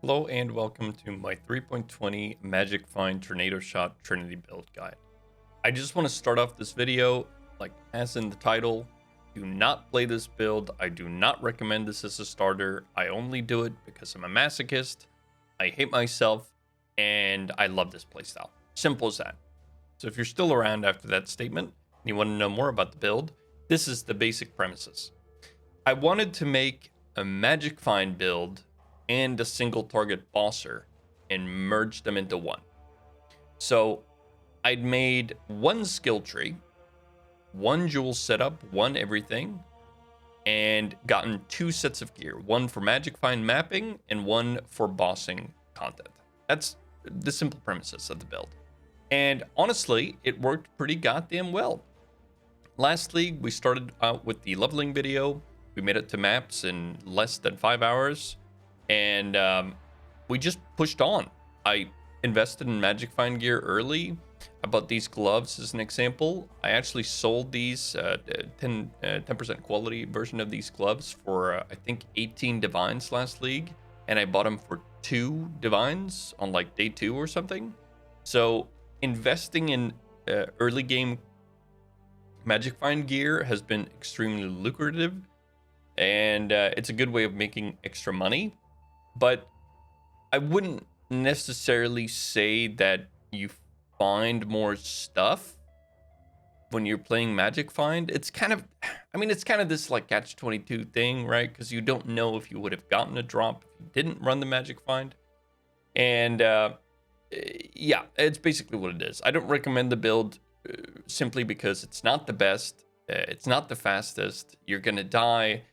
Hello and welcome to my 3.20 Magic Find Tornado Shot Trinity build guide. I just want to start off this video, like as in the title, do not play this build. I do not recommend this as a starter. I only do it because I'm a masochist, I hate myself, and I love this playstyle. Simple as that. So if you're still around after that statement and you want to know more about the build, this is the basic premises. I wanted to make a Magic Find build and a single target bosser and merge them into one. So I'd made one skill tree, one jewel setup, one everything, and gotten two sets of gear, one for Magic Find mapping and one for bossing content. That's the simple premises of the build. And honestly, it worked pretty goddamn well. Last league, we started out with the leveling video. We made it to maps in less than 5 hours. And we just pushed on. I invested in Magic Find gear early. I bought these gloves as an example. I actually sold these 10% quality version of these gloves for I think 18 divines last league, and I bought them for 2 divines on like day 2 or something. So investing in early game Magic Find gear has been extremely lucrative, and it's a good way of making extra money. But I wouldn't necessarily say that you find more stuff when you're playing Magic Find. It's kind of, it's kind of this like catch-22 thing, right? Because you don't know if you would have gotten a drop if you didn't run the Magic Find. And yeah, it's basically what it is. I don't recommend the build simply because it's not the best. It's not the fastest. You're going to die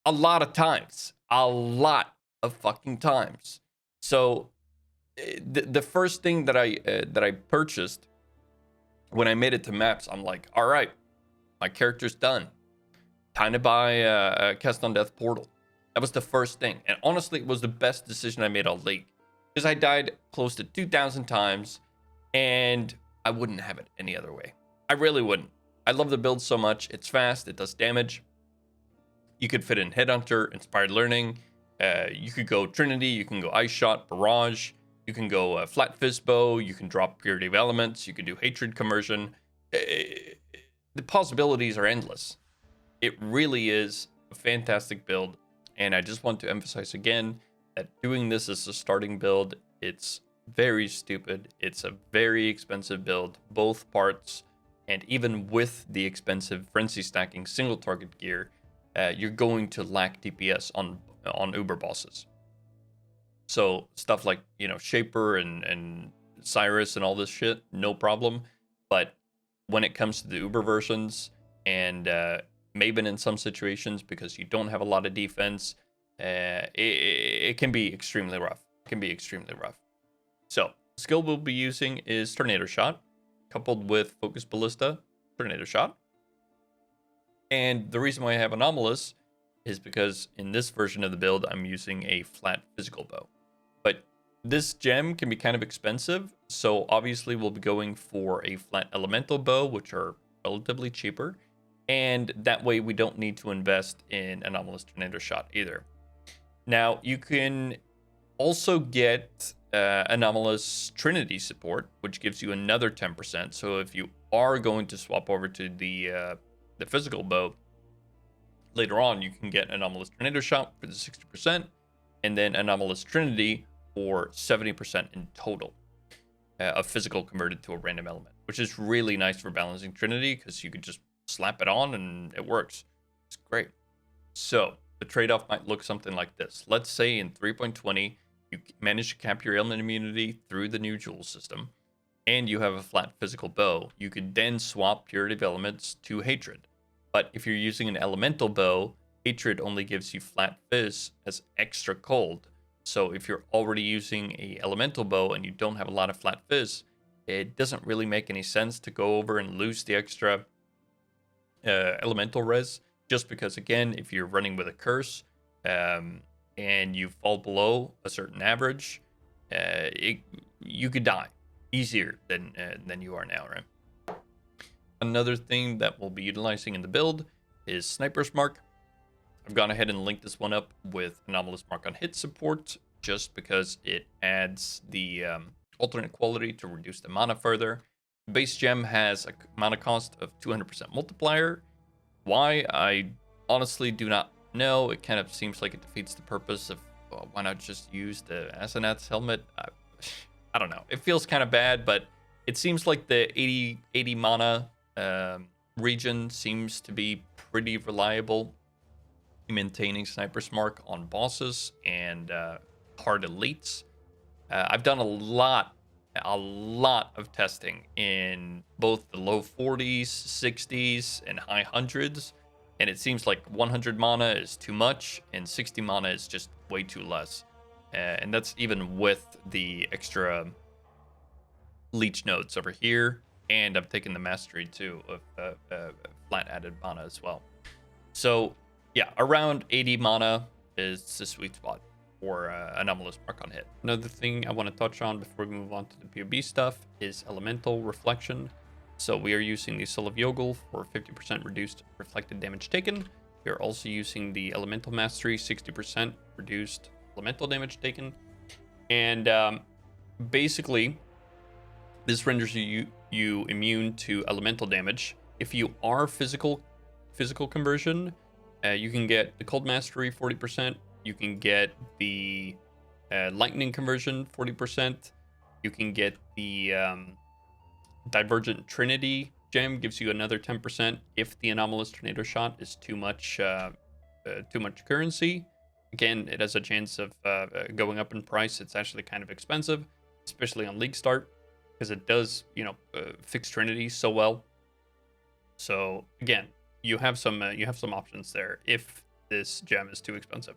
a lot of times, a lot of fucking times. So the first thing that I purchased when I made it to maps, I'm like, all right, my character's done. Time to buy a Cast on Death portal. That was the first thing, and honestly, it was the best decision I made all league because I died close to 2,000 times, and I wouldn't have it any other way. I really wouldn't. I love the build so much. It's fast. It does damage. You could fit in Headhunter, Inspired Learning. You could go Trinity. You can go Ice Shot, Barrage. You can go Flat Fist Bow. You can drop Purity of Elements. You can do Hatred Conversion. The possibilities are endless. It really is a fantastic build. And I just want to emphasize again that doing this as a starting build, it's very stupid. It's a very expensive build, both parts. And even with the expensive Frenzy Stacking single target gear, you're going to lack DPS on Uber bosses. So stuff like, Shaper and Cyrus and all this shit, no problem. But when it comes to the Uber versions and Maven in some situations, because you don't have a lot of defense, it can be extremely rough. So the skill we'll be using is Tornado Shot, coupled with Focus Ballista, Tornado Shot. And the reason why I have Anomalous is because in this version of the build, I'm using a flat physical bow. But this gem can be kind of expensive, so obviously we'll be going for a flat elemental bow, which are relatively cheaper. And that way we don't need to invest in Anomalous Tornado Shot either. Now, you can also get Anomalous Trinity support, which gives you another 10%. So if you are going to swap over to the physical bow, later on you can get Anomalous Tornado Shot for the 60%, and then Anomalous Trinity for 70% in total of physical converted to a random element, which is really nice for balancing Trinity because you could just slap it on and it works. It's great. So the trade-off might look something like this. Let's say in 3.20 you manage to cap your element immunity through the new jewel system, and you have a flat physical bow. You could then swap Purity of Elements to Hatred. But if you're using an elemental bow, Hatred only gives you flat fizz as extra cold. So if you're already using a elemental bow and you don't have a lot of flat fizz, it doesn't really make any sense to go over and lose the extra elemental res, just because, again, if you're running with a curse and you fall below a certain average, you could die easier than you are now, right? Another thing that we'll be utilizing in the build is Sniper's Mark. I've gone ahead and linked this one up with anomalous mark on hit support, just because it adds the alternate quality to reduce the mana further. The base gem has a mana cost of 200% multiplier. Why? I honestly do not know. It kind of seems like it defeats the purpose of why not just use the Asenath's helmet? I don't know. It feels kind of bad, but it seems like the 80 mana region seems to be pretty reliable in maintaining Sniper's Mark on bosses and hard elites. I've done a lot of testing in both the low 40s, 60s, and high hundreds, and it seems like 100 mana is too much, and 60 mana is just way too less. And that's even with the extra leech nodes over here, and I've taken the mastery too of flat added mana as well. So yeah, around 80 mana is the sweet spot for anomalous mark on hit. Another thing I want to touch on before we move on to the PoB stuff is elemental reflection. So we are using the Soul of Yogel for 50% reduced reflected damage taken. We are also using the elemental mastery, 60% reduced elemental damage taken. And basically, this renders you immune to elemental damage. If you are physical conversion, you can get the cold mastery 40%. You can get the lightning conversion 40%. You can get the divergent Trinity gem, gives you another 10% if the anomalous tornado shot is too much currency. Again, it has a chance of going up in price. It's actually kind of expensive, especially on League Start, because it does, fix Trinity so well. So again, you have some options there if this gem is too expensive.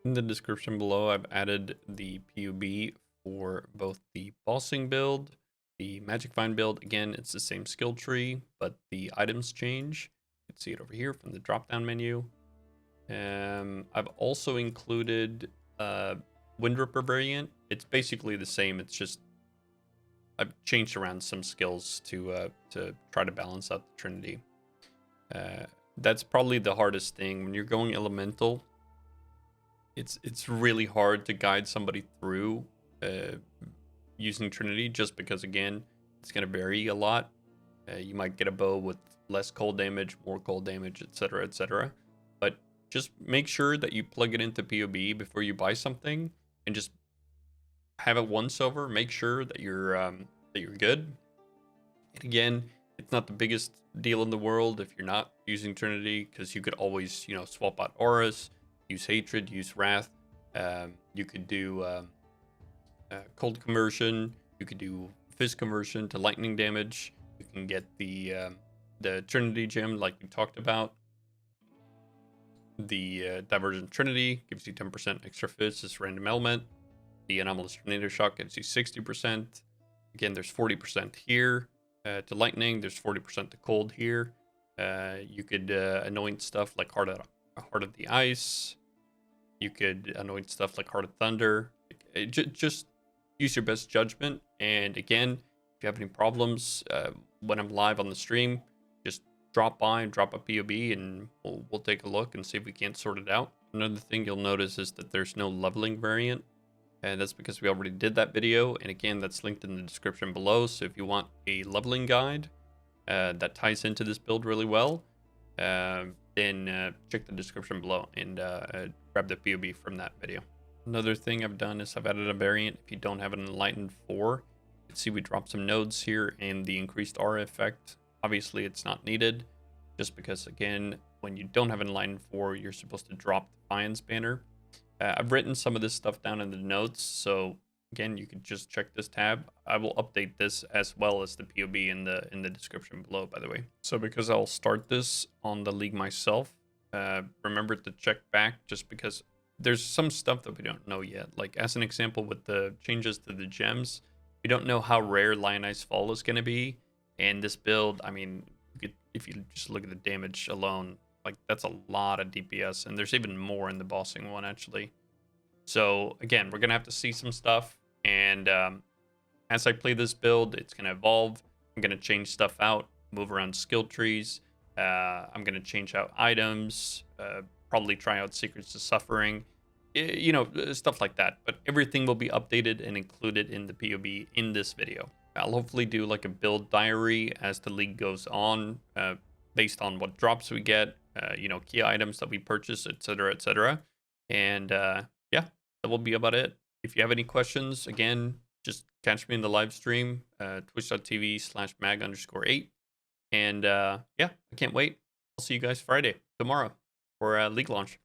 In the description below, I've added the PoB for both the bossing build, the magic find build. Again, it's the same skill tree, but the items change. You can see it over here from the drop-down menu. I've also included Wind Ripper variant. It's basically the same. It's just I've changed around some skills to try to balance out the Trinity. That's probably the hardest thing when you're going elemental. It's really hard to guide somebody through using Trinity, just because again it's going to vary a lot. You might get a bow with less cold damage, more cold damage, etc., etc. But just make sure that you plug it into PoB before you buy something, and just have it once over. Make sure that you're good. And again, it's not the biggest deal in the world if you're not using Trinity, because you could always swap out auras, use hatred, use wrath. You could do cold conversion. You could do fizz conversion to lightning damage. You can get the Trinity gem like we talked about. The Divergent Trinity gives you 10% extra fizz as random element. The Anomalous Tornado Shock gives you 60%. Again, there's 40% here to lightning. There's 40% to cold here. You could anoint stuff like Heart of the Ice. You could anoint stuff like Heart of Thunder. Just use your best judgment. And again, if you have any problems when I'm live on the stream, just drop by and drop a PoB, and we'll take a look and see if we can't sort it out. Another thing you'll notice is that there's no leveling variant, and that's because we already did that video. And again, that's linked in the description below. So if you want a leveling guide that ties into this build really well, then check the description below and grab the PoB from that video. Another thing I've done is I've added a variant. If you don't have an Enlighten 4, you can see we dropped some nodes here and the increased aura effect. Obviously, it's not needed, just because, again, when you don't have an Enlighten 4, you're supposed to drop the Defiance banner. I've written some of this stuff down in the notes, so again, you could just check this tab. I will update this as well as the PoB in the description below, by the way. So because I'll start this on the league myself, remember to check back, just because there's some stuff that we don't know yet. Like as an example, with the changes to the gems, we don't know how rare Lionized Fall is going to be. And this build, I mean, if you just look at the damage alone, like that's a lot of DPS, and there's even more in the bossing one actually. So again, we're gonna have to see some stuff, and as I play this build, it's gonna evolve. I'm gonna change stuff out, move around skill trees. I'm gonna change out items, probably try out Secrets to Suffering, you know, stuff like that. But everything will be updated and included in the POB in this video. I'll hopefully do like a build diary as the league goes on, based on what drops we get, you know, key items that we purchase, etc., etc. And yeah, that will be about it. If you have any questions, again, just catch me in the live stream, twitch.tv/mag_8. And yeah, I can't wait. I'll see you guys Friday, tomorrow, for league launch.